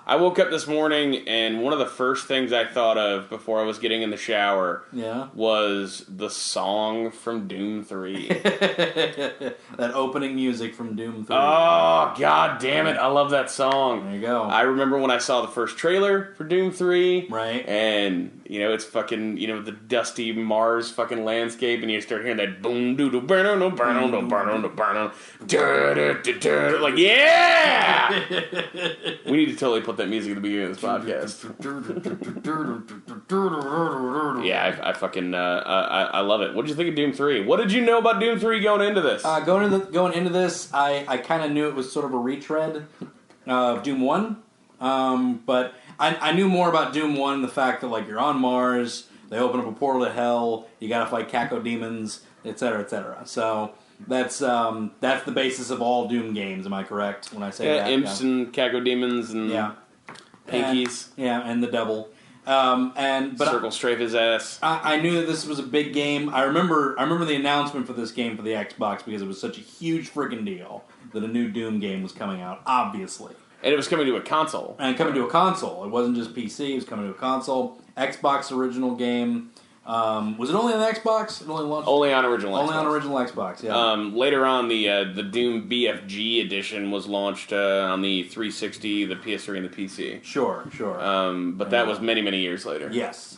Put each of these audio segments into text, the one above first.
I woke up this morning, and one of the first things I thought of before I was getting in the shower was the song from Doom 3. That opening music from Doom 3. Oh, god damn it. I love that song. There you go. I remember when I saw the first trailer for Doom 3. Right. And, it's fucking, the dusty Mars fucking landscape, and you start hearing that boom doo doo burn on burn on burn on burn on. Like, yeah! We need to totally put that music at the beginning of this podcast. Yeah, I fucking I love it. What did you think of Doom 3? What did you know about Doom 3 going into this? Going into this, I kind of knew it was sort of a retread of Doom 1, but I knew more about Doom 1, the fact that like you're on Mars, they open up a portal to hell, you gotta fight cacodemons, etc., etc. So that's the basis of all Doom games. Am I correct when I say that? Imps and cacodemons and pinkies. And the devil. But Circle strafe his ass. I knew that this was a big game. I remember the announcement for this game for the Xbox because it was such a huge freaking deal that a new Doom game was coming out, obviously. And it was coming to a console. And coming to a console. It wasn't just PC, it was coming to a console. Xbox original game. Was it only on the Xbox? It only launched? Only on original Xbox. Only on original Xbox, yeah. Later on, the Doom BFG edition was launched on the 360, the PS3, and the PC. Sure. But that was many, many years later. Yes.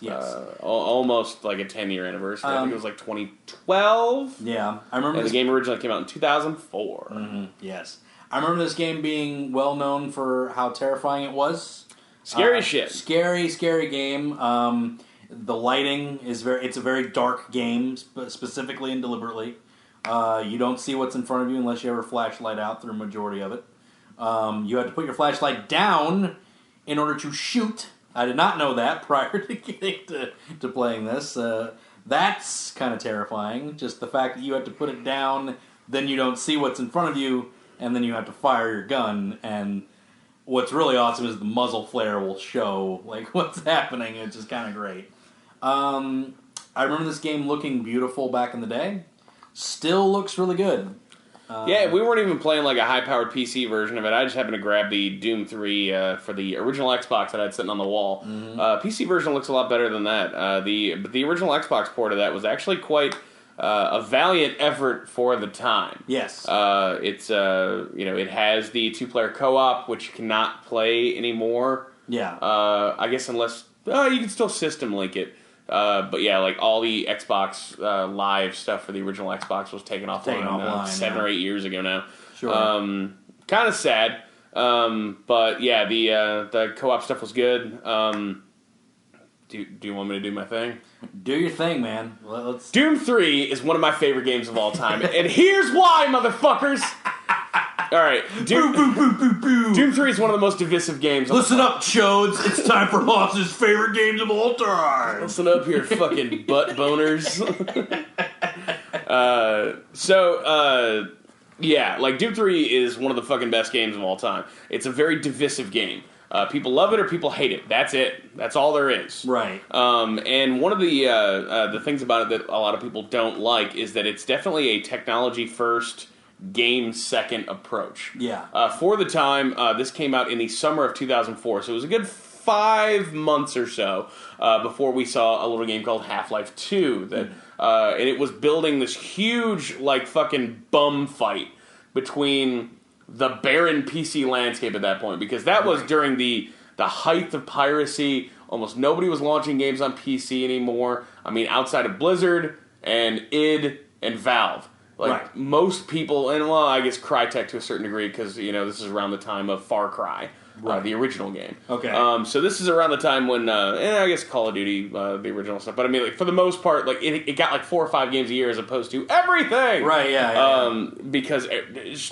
Almost like a 10-year anniversary. I think it was like 2012. Yeah, I remember. And the game originally came out in 2004. Mm-hmm. Yes. I remember this game being well known for how terrifying it was. Scary shit. Scary game. The lighting is it's a very dark game, specifically and deliberately. You don't see what's in front of you unless you have a flashlight out through a majority of it. You have to put your flashlight down in order to shoot. I did not know that prior to getting to playing this. That's kind of terrifying. Just the fact that you have to put it down, then you don't see what's in front of you, and then you have to fire your gun. And what's really awesome is the muzzle flare will show like what's happening. It's just kind of great. I remember this game looking beautiful back in the day. Still looks really good. Yeah, we weren't even playing like a high-powered PC version of it. I just happened to grab the Doom 3 for the original Xbox that I had sitting on the wall. Mm-hmm. PC version looks a lot better than that. But the original Xbox port of that was actually quite a valiant effort for the time. Yes. It's it has the 2-player co-op, which you cannot play anymore. Yeah. I guess unless you can still system link it. But yeah, like all the Xbox Live stuff for the original Xbox was taken offline 7 or 8 years ago now. Sure. Kind of sad. But yeah, the co-op stuff was good. Do you want me to do my thing? Do your thing, man. Let's... Doom 3 is one of my favorite games of all time. And here's why, motherfuckers! Alright, Doom 3 is one of the most divisive games. Listen up, chodes. It's time for Hoss's favorite games of all time. Listen up here, fucking butt boners. Yeah, like Doom 3 is one of the fucking best games of all time. It's a very divisive game. People love it or people hate it. That's it. That's all there is. Right. And one of the things about it that a lot of people don't like is that it's definitely a technology first, game second approach. Yeah. For the time, this came out in the summer of 2004, so it was a good 5 months or so before we saw a little game called Half-Life 2 that and it was building this huge like fucking bum fight between the barren PC landscape at that point, because that was during the height of piracy. Almost nobody was launching games on PC anymore. I mean, outside of Blizzard and id and Valve. Like, most people, and well, I guess Crytek to a certain degree, because, this is around the time of Far Cry, the original game. Okay. So this is around the time when, and I guess Call of Duty, the original stuff, but I mean, like, for the most part, like, it got like 4 or 5 games a year as opposed to everything! Right, yeah. Because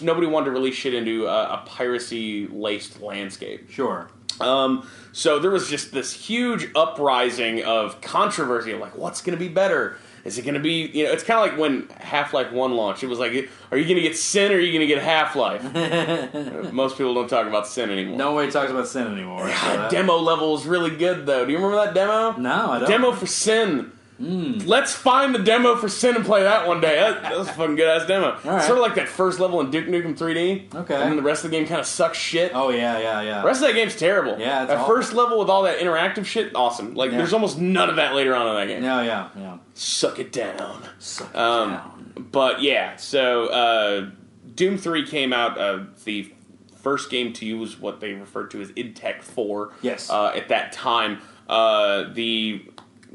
nobody wanted to release shit into a piracy-laced landscape. Sure. So there was just this huge uprising of controversy of, like, what's going to be better? Is it going to be, it's kind of like when Half-Life 1 launched. It was like, are you going to get Sin or are you going to get Half-Life? Most people don't talk about Sin anymore. Nobody talks about Sin anymore. Demo level is really good, though. Do you remember that demo? No, I don't. The demo for Sin Let's find the demo for Sin and play that one day. That was a fucking good-ass demo. Right. Sort of like that first level in Duke Nukem 3D. Okay. And then the rest of the game kind of sucks shit. Oh, yeah. The rest of that game's terrible. Yeah, it's that awful. first level with all that interactive shit, awesome. Like, there's almost none of that later on in that game. Yeah. Suck it down. Suck it down. But, yeah, so Doom 3 came out. The first game to use what they referred to as id Tech 4 at that time.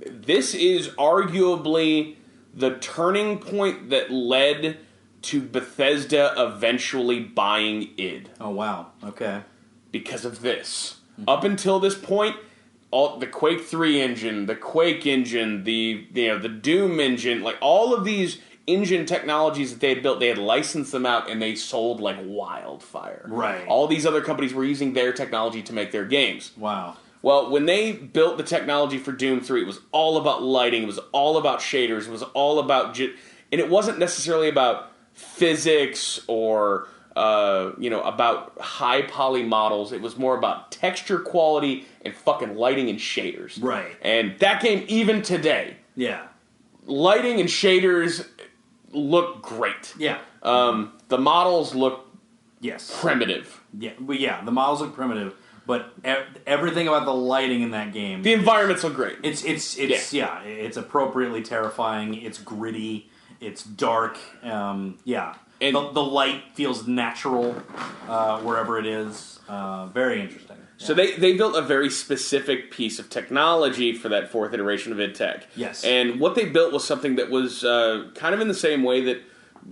This is arguably the turning point that led to Bethesda eventually buying id. Oh, wow. Okay. Because of this. Up until this point, the Quake 3 engine, the Quake engine, the Doom engine, like all of these engine technologies that they had built, they had licensed them out and they sold like wildfire. Right. All these other companies were using their technology to make their games. Wow. Well, when they built the technology for Doom 3, it was all about lighting, it was all about shaders, it was all about... and it wasn't necessarily about physics or, about high poly models. It was more about texture quality and fucking lighting and shaders. Right. And that game, even today... Yeah. Lighting and shaders look great. Yeah. The models look primitive. Yeah, the models look primitive. But everything about the lighting in that game, the environments look great. It's appropriately terrifying. It's gritty. It's dark. And the light feels natural wherever it is. Very interesting. Yeah. So they built a very specific piece of technology for that fourth iteration of id Tech. Yes. And what they built was something that was kind of in the same way that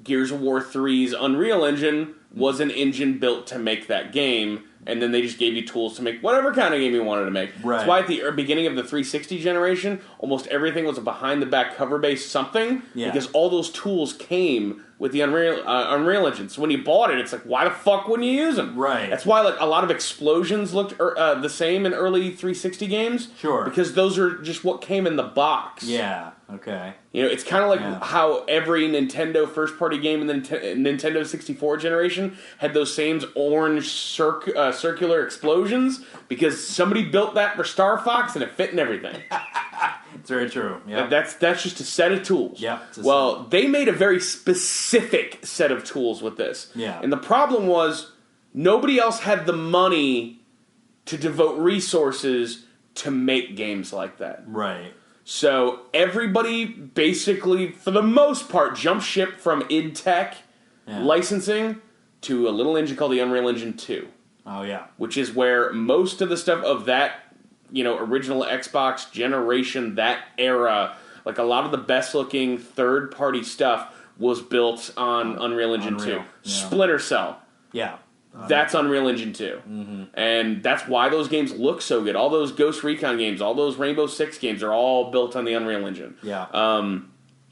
Gears of War 3's Unreal Engine was an engine built to make that game. And then they just gave you tools to make whatever kind of game you wanted to make. Right. That's why at the beginning of the 360 generation, almost everything was a behind-the-back cover-based something. Yeah. Because all those tools came with the Unreal Engine. So when you bought it, it's like, why the fuck wouldn't you use them? Right. That's why like a lot of explosions looked the same in early 360 games. Sure. Because those are just what came in the box. Yeah. Okay. It's kind of like how every Nintendo first-party game in the Nintendo 64 generation had those same orange circular explosions because somebody built that for Star Fox and it fit in everything. It's very true. Yeah. That's just a set of tools. Yeah. Well, they made a very specific set of tools with this. Yeah. And the problem was nobody else had the money to devote resources to make games like that. Right. So everybody basically, for the most part, jumped ship from id Tech licensing to a little engine called the Unreal Engine 2. Oh, yeah. Which is where most of the stuff of that, original Xbox generation, that era, like a lot of the best-looking third-party stuff was built on Unreal Engine 2. Yeah. Splinter Cell. Yeah. That's Unreal Engine 2. Mm-hmm. And that's why those games look so good. All those Ghost Recon games, all those Rainbow Six games are all built on the Unreal Engine. Yeah.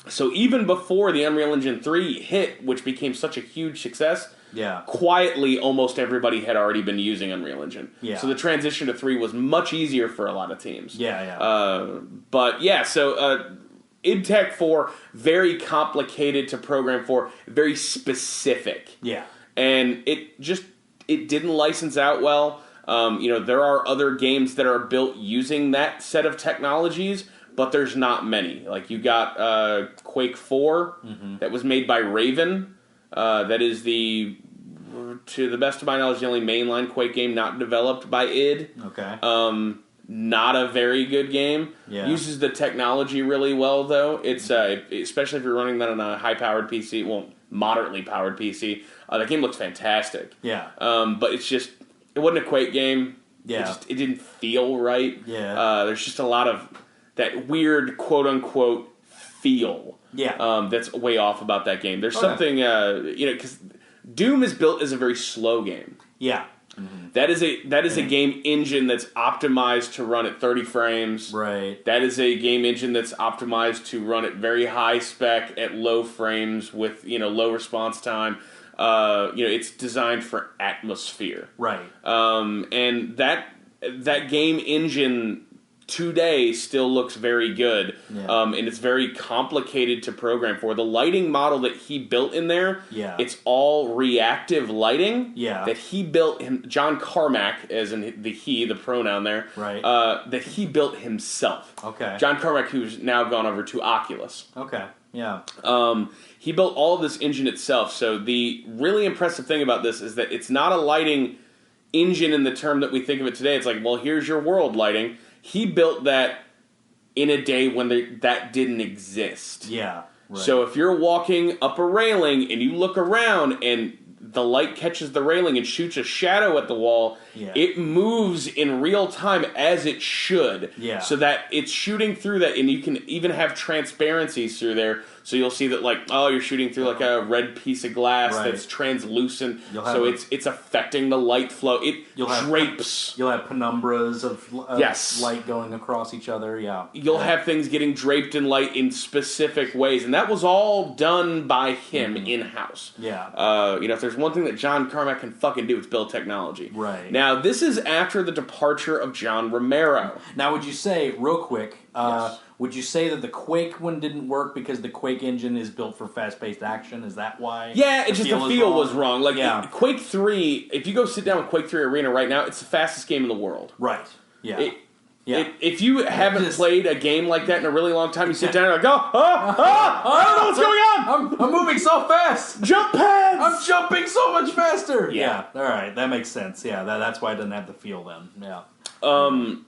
So even before the Unreal Engine 3 hit, which became such a huge success, quietly almost everybody had already been using Unreal Engine. Yeah. So the transition to 3 was much easier for a lot of teams. So id Tech 4, very complicated to program for, very specific. Yeah. And it didn't license out well. There are other games that are built using that set of technologies, but there's not many. Like you got Quake 4 that was made by Raven. That is to the best of my knowledge, the only mainline Quake game not developed by id. Okay. Not a very good game. Yeah. Uses the technology really well, though. It's especially if you're running that on a high-powered PC, well, moderately powered PC. That game looks fantastic. Yeah. But it wasn't a Quake game. Yeah. It didn't feel right. Yeah. There's just a lot of that weird quote-unquote feel. Yeah. That's way off about that game. There's something, because Doom is built as a very slow game. Yeah. Mm-hmm. That is a game engine that's optimized to run at 30 frames. Right. That is a game engine that's optimized to run at very high spec at low frames with low response time. It's designed for atmosphere. Right. And that game engine today still looks very good, and it's very complicated to program for. The lighting model that he built in there, it's all reactive lighting that he built, John Carmack, as in the pronoun there, that he built himself. Okay. John Carmack, who's now gone over to Oculus. Okay, yeah. He built all of this engine itself, so the really impressive thing about this is that it's not a lighting engine in the term that we think of it today. It's like, well, here's your world lighting. He built that in a day when that didn't exist. Yeah. Right. So if you're walking up a railing and you look around and the light catches the railing and shoots a shadow at the wall, it moves in real time as it should. Yeah. So that it's shooting through that, and you can even have transparencies through there. So you'll see that, like, oh, you're shooting through like a red piece of glass that's translucent. So it's affecting the light flow. It drapes. You'll have penumbras of light going across each other. Yeah. You'll have things getting draped in light in specific ways, and that was all done by him in-house. Yeah. If there's one thing that John Carmack can fucking do, it's build technology. Right. Now, this is after the departure of John Romero. Now, would you say, real quick, would you say that the Quake one didn't work because the Quake engine is built for fast-paced action? Is that why? Yeah, it's just the feel was wrong. Like, Quake 3, if you go sit down with Quake 3 Arena right now, it's the fastest game in the world. Right. Yeah. If you haven't played a game like that in a really long time, you sit down and you're like, I don't know what's going on! I'm moving so fast! Jump pads! I'm jumping so much faster! Yeah. Alright, that makes sense. Yeah, that's why it doesn't have the feel then. Yeah.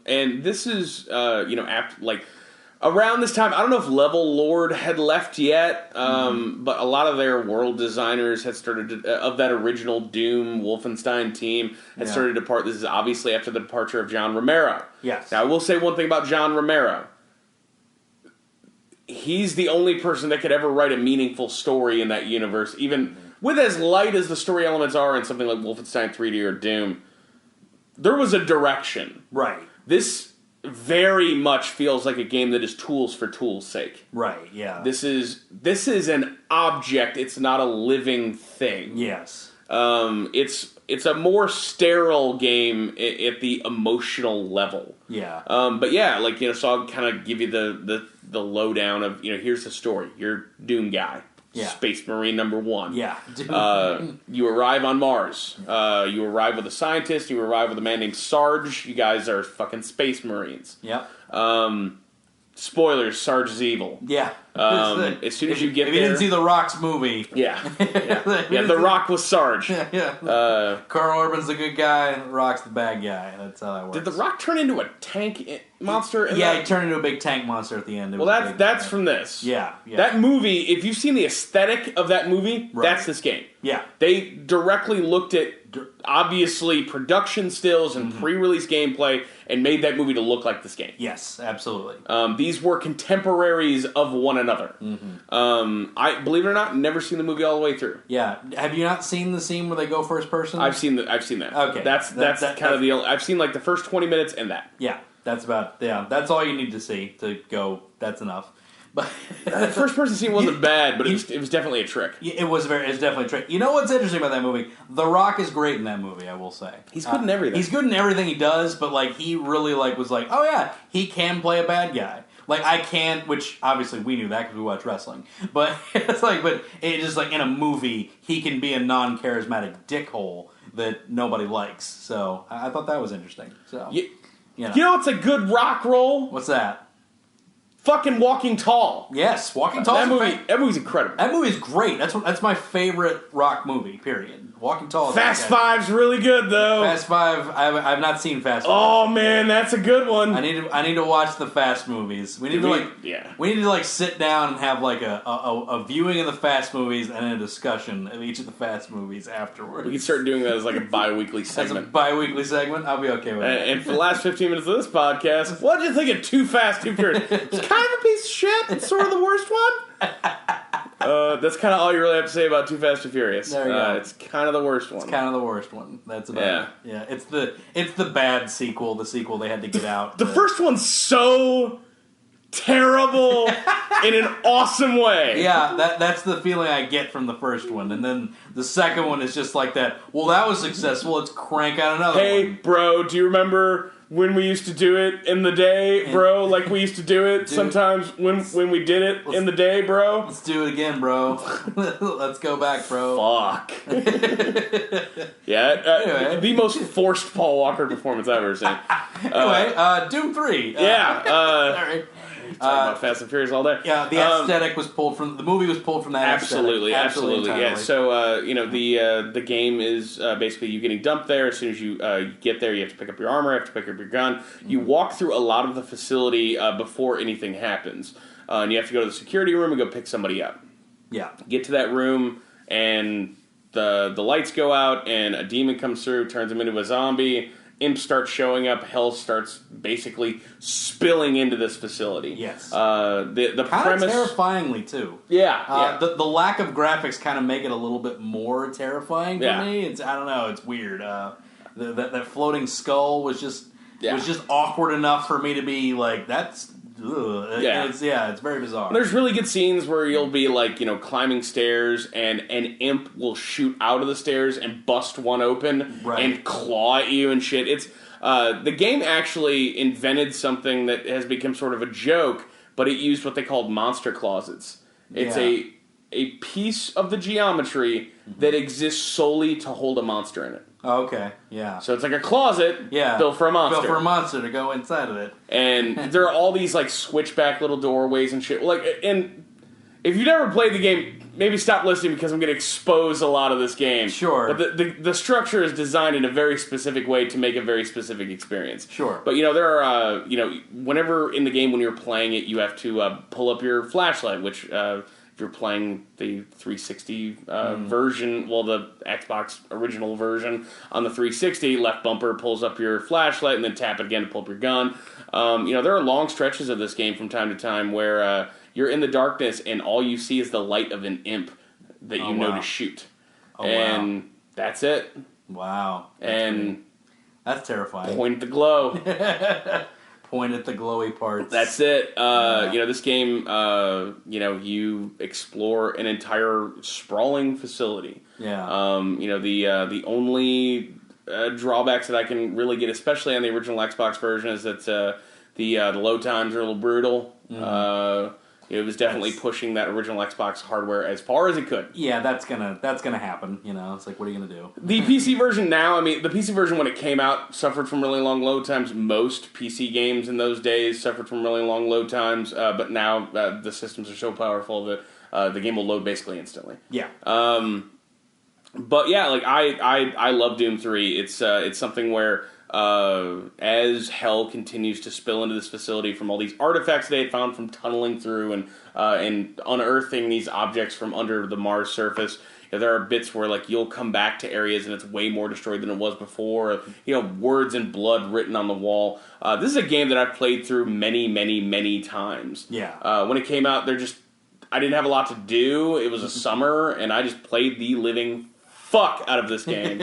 And this is, around this time, I don't know if Level Lord had left yet, but a lot of their world designers had started to, of that original Doom Wolfenstein team had started to depart. This is obviously after the departure of John Romero. Yes. Now, I will say one thing about John Romero. He's the only person that could ever write a meaningful story in that universe, even with as light as the story elements are in something like Wolfenstein 3D or Doom. There was a direction. Right. This very much feels like a game that is tools for tools' sake. Right, yeah. This is an object, it's not a living thing. Yes. It's a more sterile game at the emotional level. Yeah. But yeah, so I'll kind of give you the lowdown of, here's the story. You're Doom guy. Yeah. Space Marine number 1. Yeah. You arrive on Mars. You arrive with a scientist. You arrive with a man named Sarge. You guys are fucking Space Marines. Yep. Spoilers, Sarge is evil. Yeah. As soon as you get there... If you didn't see The Rock's movie... Yeah. The Rock was Sarge. Yeah. Carl Urban's the good guy, The Rock's the bad guy. That's how that works. Did The Rock turn into a tank monster? He turned into a big tank monster at the end. That's from this. Yeah. That movie, if you've seen the aesthetic of that movie, that's this game. Yeah. They directly looked at, obviously, production stills and pre-release gameplay and made that movie to look like this game. Yes, absolutely. These were contemporaries of one another. I, believe it or not, never seen the movie all the way through. Yeah. Have you not seen the scene where they go first person? I've seen that. Okay. That's kind of the... I've seen the first 20 minutes and that. Yeah. That's all you need to see to go, that's enough. But the first person scene wasn't bad, but it was definitely a trick. It was definitely a trick. You know what's interesting about that movie? The Rock is great in that movie, I will say. He's good in everything. He's good in everything he does, but he really was like, oh yeah, he can play a bad guy. I can, which obviously we knew that because we watch wrestling. But it's but it's just in a movie, he can be a non-charismatic dickhole that nobody likes. So I thought that was interesting. So you know what's a good Rock role? What's that? Fucking Walking Tall. Yes, Walking Tall. That movie's incredible. That movie is great. That's my favorite Rock movie. Period. Walking Tall. Fast Five's really good though. Fast Five. I've not seen Fast Five. Oh man, that's a good one. I need to watch the Fast movies. We need to sit down and have a viewing of the Fast movies and a discussion of each of the Fast movies afterwards. We can start doing that as a bi-weekly segment. As a bi-weekly segment, I'll be okay with that. And for the last 15 minutes of this podcast, what did you think of Too Fast, Too Furious? It's kind of a piece of shit. It's sort of the worst one. That's kind of all you really have to say about Too Fast, Too Furious. There you go. It's kind of the worst one. It's kind of the worst one. That's about it. Yeah. It's the bad sequel. The sequel they had to get out. The first one's so terrible in an awesome way. Yeah, that's the feeling I get from the first one. And then the second one is just like that. Well, that was successful. Let's crank out another one. Hey, bro, do you remember when we used to do it in the day, bro. Like we used to do it sometimes when we did it in the day, bro. Let's do it again, bro. Let's go back, bro. Fuck. Anyway. The most forced Paul Walker performance I've ever seen. Anyway, Doom 3. Sorry. Talk about Fast and Furious all day. Yeah, the aesthetic was pulled from the movie. Was pulled from that. Absolutely. Yeah. So the game is basically you getting dumped there. As soon as you get there, you have to pick up your armor, you have to pick up your gun. You walk through a lot of the facility before anything happens, and you have to go to the security room and go pick somebody up. Yeah. Get to that room, and the lights go out, and a demon comes through, turns him into a zombie. Imps start showing up. Hell starts basically spilling into this facility. Yes. The kind premise, of terrifyingly too. Yeah. The lack of graphics kind of make it a little bit more terrifying for me. I don't know. It's weird. That floating skull was just awkward enough for me to be like, that's. Ugh. It's very bizarre. There's really good scenes where you'll be like, climbing stairs and an imp will shoot out of the stairs and bust one open and claw at you and shit. It's the game actually invented something that has become sort of a joke, but it used what they called monster closets. It's a piece of the geometry that exists solely to hold a monster in it. Oh, okay, yeah. So it's like a closet built for a monster. Built for a monster to go inside of it. And there are all these like switchback little doorways and shit. Like, and if you've never played the game, maybe stop listening because I'm going to expose a lot of this game. Sure. But the structure is designed in a very specific way to make a very specific experience. Sure. But there are whenever in the game when you're playing it, you have to pull up your flashlight, which. If you're playing the 360 version, the Xbox original version on the 360, left bumper pulls up your flashlight and then tap it again to pull up your gun. There are long stretches of this game from time to time where you're in the darkness and all you see is the light of an imp that you know to shoot. And that's it. Wow. That's terrifying. Point at the glow. Point at the glowy parts. That's it. This game, you explore an entire sprawling facility. Yeah. The only drawbacks that I can really get, especially on the original Xbox version, is that the load times are a little brutal. It was definitely pushing that original Xbox hardware as far as it could. Yeah, that's gonna happen. It's like, what are you gonna do? The PC version now, the PC version when it came out suffered from really long load times. Most PC games in those days suffered from really long load times, but now the systems are so powerful that the game will load basically instantly. Yeah. But yeah, like I love Doom 3. It's something where as hell continues to spill into this facility from all these artifacts they had found from tunneling through and unearthing these objects from under the Mars surface. There are bits where like you'll come back to areas and it's way more destroyed than it was before. Words in blood written on the wall. This is a game that I've played through many, many, many times. Yeah. When it came out, I didn't have a lot to do. It was a summer, and I just played the living fuck out of this game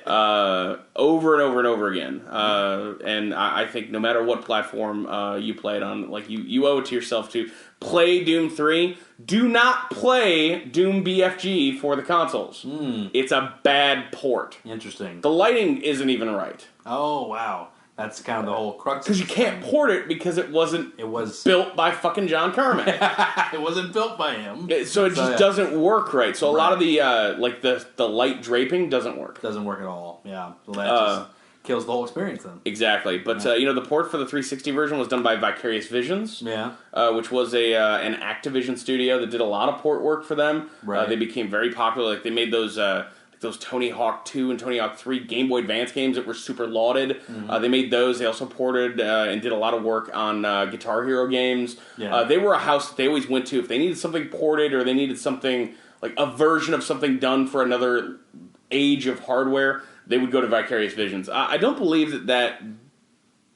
over and over and over again. And I think no matter what platform you play it on, like you owe it to yourself to play Doom 3. Do not play Doom BFG for the consoles. It's a bad port. Interesting. The lighting isn't even right. Oh, wow. That's kind of the whole crux. Because you can't port it because it was built by fucking John Carmack. It wasn't built by him. So it just doesn't work right. So a lot of the the light draping doesn't work. Doesn't work at all. Yeah. So that just kills the whole experience then. Exactly. But the port for the 360 version was done by Vicarious Visions. Yeah. Which was an Activision studio that did a lot of port work for them. Right. They became very popular. Like they made those Tony Hawk 2 and Tony Hawk 3 Game Boy Advance games that were super lauded. They made those. They also ported and did a lot of work on Guitar Hero games. Yeah. They were a house that they always went to if they needed something ported or they needed something, like a version of something done for another age of hardware. They would go to Vicarious Visions. I don't believe that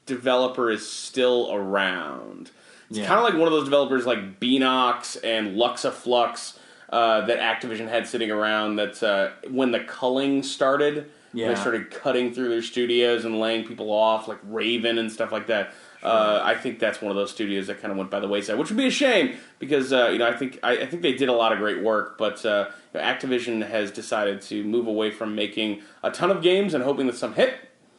developer is still around. It's kind of like one of those developers like Beanox and Luxaflux that Activision had sitting around. That when the culling started, they started cutting through their studios and laying people off, like Raven and stuff like that. I think that's one of those studios that kind of went by the wayside, which would be a shame because I think they did a lot of great work, but Activision has decided to move away from making a ton of games and hoping that some hit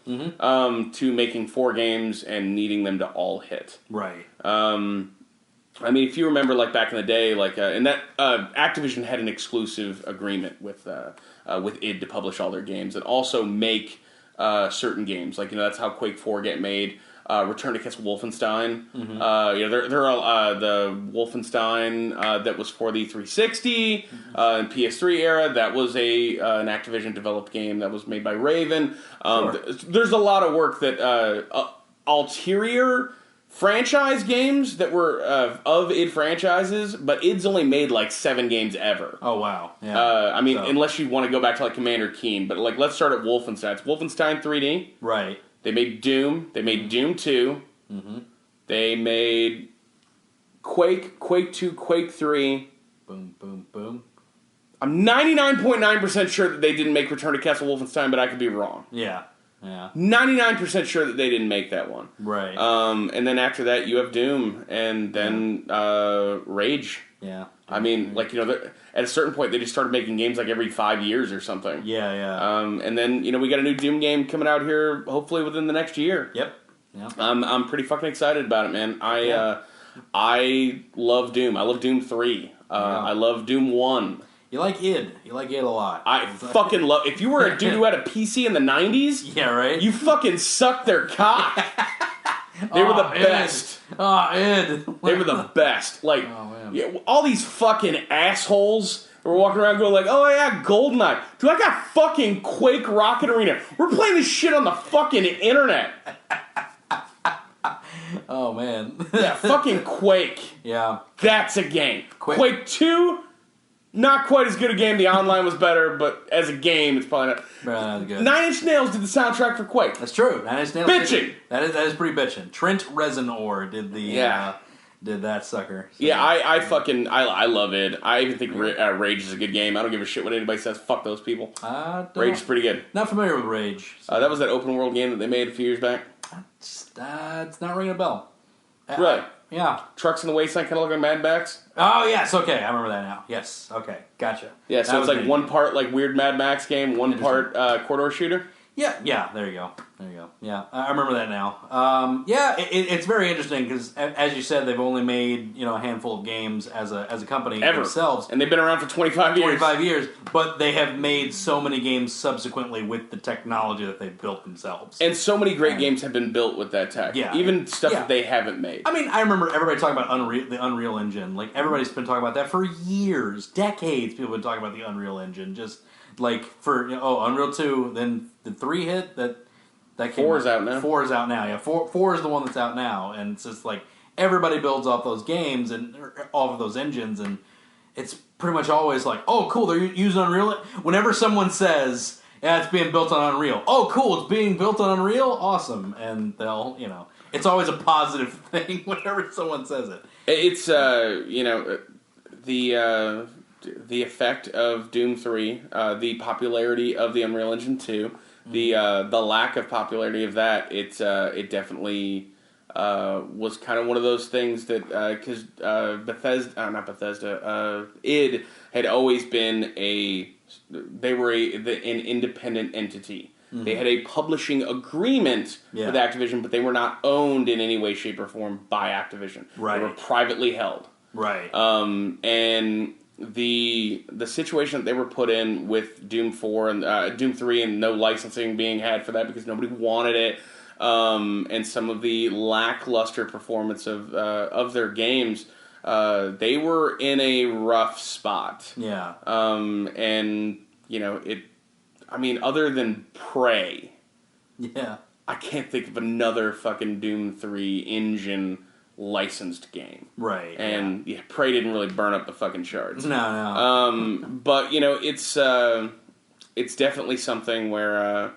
to making 4 games and needing them to all hit. Right. I mean, if you remember, like back in the day, like and that Activision had an exclusive agreement with id to publish all their games and also make certain games. Like that's how Quake 4 get made. Return to Castle Wolfenstein. There are the Wolfenstein that was for the 360 and PS3 era. That was an Activision developed game that was made by Raven. There's a lot of work that ulterior franchise games that were of id franchises, but id's only made like 7 games ever. Oh wow! Yeah. I mean, unless you want to go back to like Commander Keen, but like let's start at Wolfenstein. It's Wolfenstein 3D. Right. They made Doom. They made Doom 2. They made Quake, Quake 2, Quake 3. Boom, boom, boom. I'm 99.9% sure that they didn't make Return to Castle Wolfenstein, but I could be wrong. Yeah. Yeah. 99% sure that they didn't make that one. Right. And then after that, you have Doom, and then Rage. Yeah. I mean, like, at a certain point, they just started making games like every 5 years or something. Yeah, yeah. And then, we got a new Doom game coming out here, hopefully within the next year. Yep. Yeah. I'm pretty fucking excited about it, man. I love Doom. I love Doom 3. I love Doom 1. You like id. You like id a lot. I fucking love... If you were a dude who had a PC in the 90s... Yeah, right? You fucking sucked their cock. They were the best. Id. They were the best. Like, man. all these fucking assholes were walking around going like, oh yeah, GoldenEye. Dude, I got fucking Quake Rocket Arena. We're playing this shit on the fucking internet. Oh, man. Yeah, fucking Quake. Yeah. That's a game. Quake 2, not quite as good a game. The online was better, but as a game, it's probably not. Good. 9 Inch Nails did the soundtrack for Quake. That's true. 9 Inch Nails. Bitching. That is pretty bitching. Trent Reznor did the did that sucker. So. Yeah, I love it. I even think Rage is a good game. I don't give a shit what anybody says. Fuck those people. Rage is pretty good. Not familiar with Rage. So. That was that open world game that they made a few years back. It's not ringing a bell. Right. Yeah. Trucks in the Wasteland kind of look like Mad Max. Oh, yes. Okay. I remember that now. Yes. Okay. Gotcha. Yeah, so it's like one part like weird Mad Max game, one part corridor shooter. Yeah. Yeah. There you go. Yeah. I remember that now. It's very interesting because, as you said, they've only made a handful of games as a company themselves, and they've been around for 25 years. 25 years, but they have made so many games subsequently with the technology that they've built themselves. And so many great games have been built with that tech. Yeah. Even stuff that they haven't made. I mean, I remember everybody talking about the Unreal Engine. Like, everybody's been talking about that for years, decades. People have been talking about the Unreal Engine. Just like for Unreal 2, then the 3 hit that. 4 is out now. 4 is out now. Yeah, 4 is the one that's out now, and it's just like everybody builds off those games and off of those engines, and it's pretty much always like, oh, cool, they're using Unreal. Whenever someone says, yeah, it's being built on Unreal. Oh, cool, it's being built on Unreal. Awesome, and they'll, it's always a positive thing whenever someone says it. It's the effect of Doom 3, the popularity of the Unreal Engine 2. The lack of popularity of that, it definitely was kind of one of those things that because id had always been an independent entity. Mm-hmm. They had a publishing agreement with Activision, but they were not owned in any way, shape, or form by Activision. Right. They were privately held. Right. And the situation that they were put in with Doom 4 and Doom 3 and no licensing being had for that because nobody wanted it, and some of the lackluster performance of their games, they were in a rough spot. Yeah. And other than Prey, I can't think of another fucking Doom 3 engine licensed game. Right. And Prey didn't really burn up the fucking charts. No. But it's definitely something where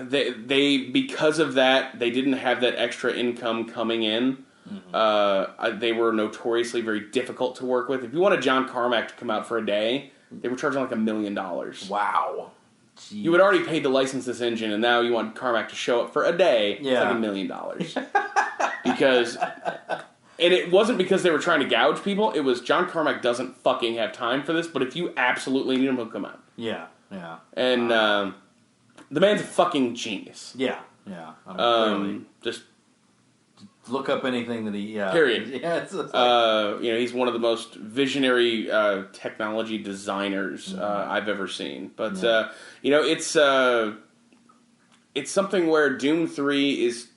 they because of that, they didn't have that extra income coming in. Mm-hmm. They were notoriously very difficult to work with. If you wanted John Carmack to come out for a day, they were charging like $1 million. Wow. Jeez. You had already paid to license this engine, and now you want Carmack to show up for a day. Yeah. It's like $1 million. Because, and it wasn't because they were trying to gouge people. It was John Carmack doesn't fucking have time for this. But if you absolutely need him, he'll come out. Yeah. And The man's a fucking genius. Yeah. I mean, Just look up anything that he. period. Yeah, it's like, he's one of the most visionary technology designers I've ever seen. But it's something where Doom 3 is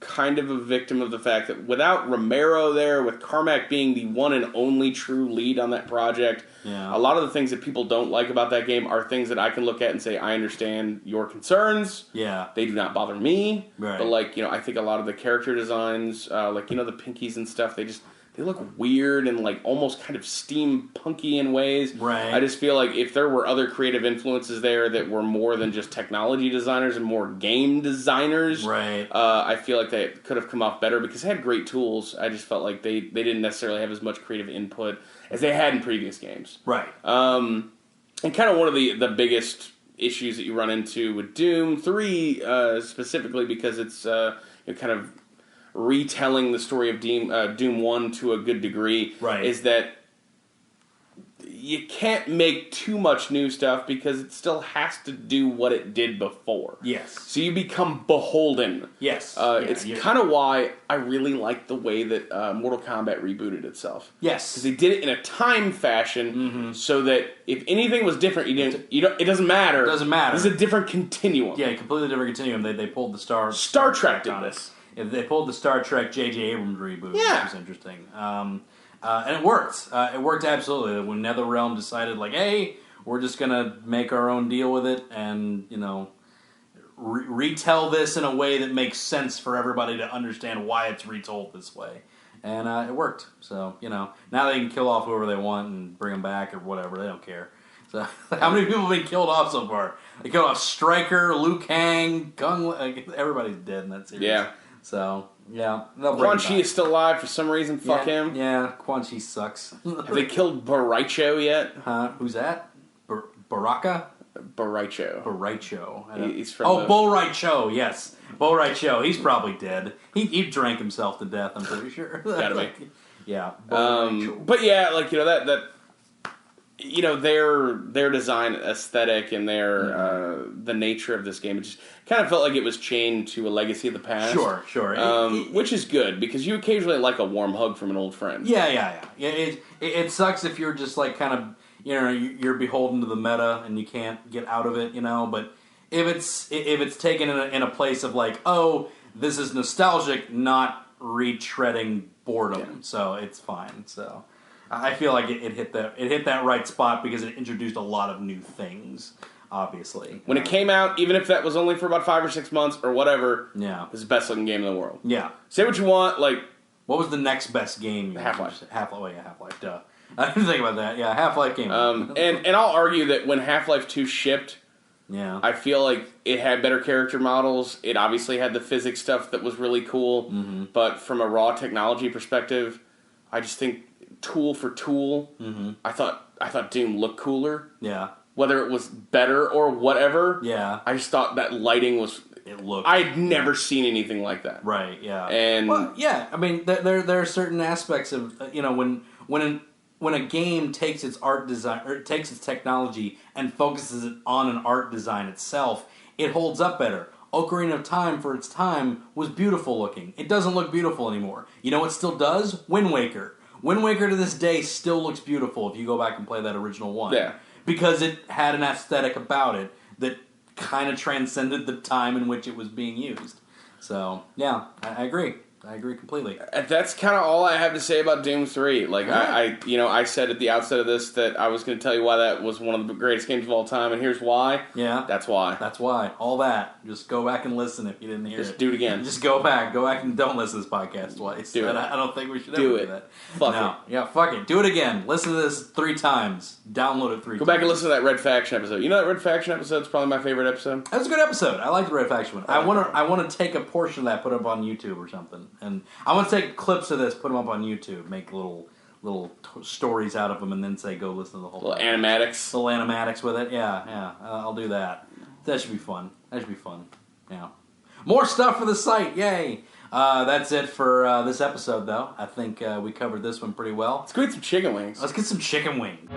kind of a victim of the fact that without Romero there, with Carmack being the one and only true lead on that project, a lot of the things that people don't like about that game are things that I can look at and say, I understand your concerns. Yeah. They do not bother me. Right. But, I think a lot of the character designs, the pinkies and stuff, they look weird and, almost kind of steampunky in ways. Right. I just feel like if there were other creative influences there that were more than just technology designers and more game designers, right. I feel like they could have come off better because they had great tools. I just felt like they didn't necessarily have as much creative input as they had in previous games. Right. And kind of one of the biggest issues that you run into with Doom 3, specifically because it's kind of retelling the story of Doom 1 to a good degree, right. is that you can't make too much new stuff because it still has to do what it did before. Yes. So you become beholden. Yes. It's kind of why I really like the way that Mortal Kombat rebooted itself. Yes. Because they did it in a time fashion so that if anything was different, it doesn't matter. It doesn't matter. This is a different continuum. Yeah, a completely different continuum. They pulled the Star Trek did this. They pulled the Star Trek J.J. Abrams reboot, Yeah. which was interesting. And it worked. It worked absolutely. When NetherRealm decided, hey, we're just going to make our own deal with it and, retell this in a way that makes sense for everybody to understand why it's retold this way. And it worked. So, now they can kill off whoever they want and bring them back or whatever. They don't care. So, how many people have been killed off so far? They killed off Stryker, Liu Kang, everybody's dead in that series. Yeah. So, yeah. Quan Chi is still alive for some reason. Fuck him. Yeah, Quan Chi sucks. Have they killed Baraicho yet? Who's that? Baraka? Baraicho. He's from Bo Raicho, yes. Bo Raicho. He's probably dead. He drank himself to death, I'm pretty sure. Gotta be. Yeah. But yeah, their design aesthetic and their the nature of this game, it just kind of felt like it was chained to a legacy of the past. Sure. Which is good because you occasionally like a warm hug from an old friend. Yeah. It sucks if you're just kind of you're beholden to the meta and you can't get out of it. But if it's taken in a place of this is nostalgic, not retreading boredom, so it's fine. So. I feel like it hit that right spot because it introduced a lot of new things, obviously. When it came out, even if that was only for about 5 or 6 months or whatever, it was the best looking game in the world. Yeah. Say what you want, what was the next best game? Half-Life. Half-Life, duh. I didn't think about that. Yeah, Half-Life game. And I'll argue that when Half-Life 2 shipped, I feel like it had better character models. It obviously had the physics stuff that was really cool. But from a raw technology perspective, I just think tool for tool, I thought Doom looked cooler. Yeah. Whether it was better or whatever. Yeah. I just thought that lighting was. It looked. I'd never seen anything like that. Right. Yeah. And I mean, there are certain aspects of when a game takes its art design or takes its technology and focuses it on an art design itself, it holds up better. Ocarina of Time, for its time, was beautiful looking. It doesn't look beautiful anymore. You know what still does? Wind Waker. Wind Waker to this day still looks beautiful if you go back and play that original one. Yeah. Because it had an aesthetic about it that kind of transcended the time in which it was being used. So, yeah, I agree. I agree completely. That's kind of all I have to say about Doom 3. I said at the outset of this that I was going to tell you why that was one of the greatest games of all time, and here's why. Yeah. That's why. That's why. All that. Just go back and listen if you didn't hear it. Just do it again. Just go back. Go back and don't listen to this podcast twice. Do it. I don't think we should do ever it. do that. Fuck it. Yeah, fuck it. Do it again. Listen to this 3 times. Download it 3 times. Go back and listen to that Red Faction episode. You know that Red Faction episode is probably my favorite episode? That was a good episode. I like the Red Faction one. I want to take a portion of that, put it up on YouTube or something. And I want to take clips of this, put them up on YouTube, make little stories out of them, and then say, go listen to the whole little animatics. Little animatics with it. Yeah. I'll do that. That should be fun. Yeah. More stuff for the site. Yay. That's it for this episode, though. I think we covered this one pretty well. Let's go eat some chicken wings. Let's get some chicken wings.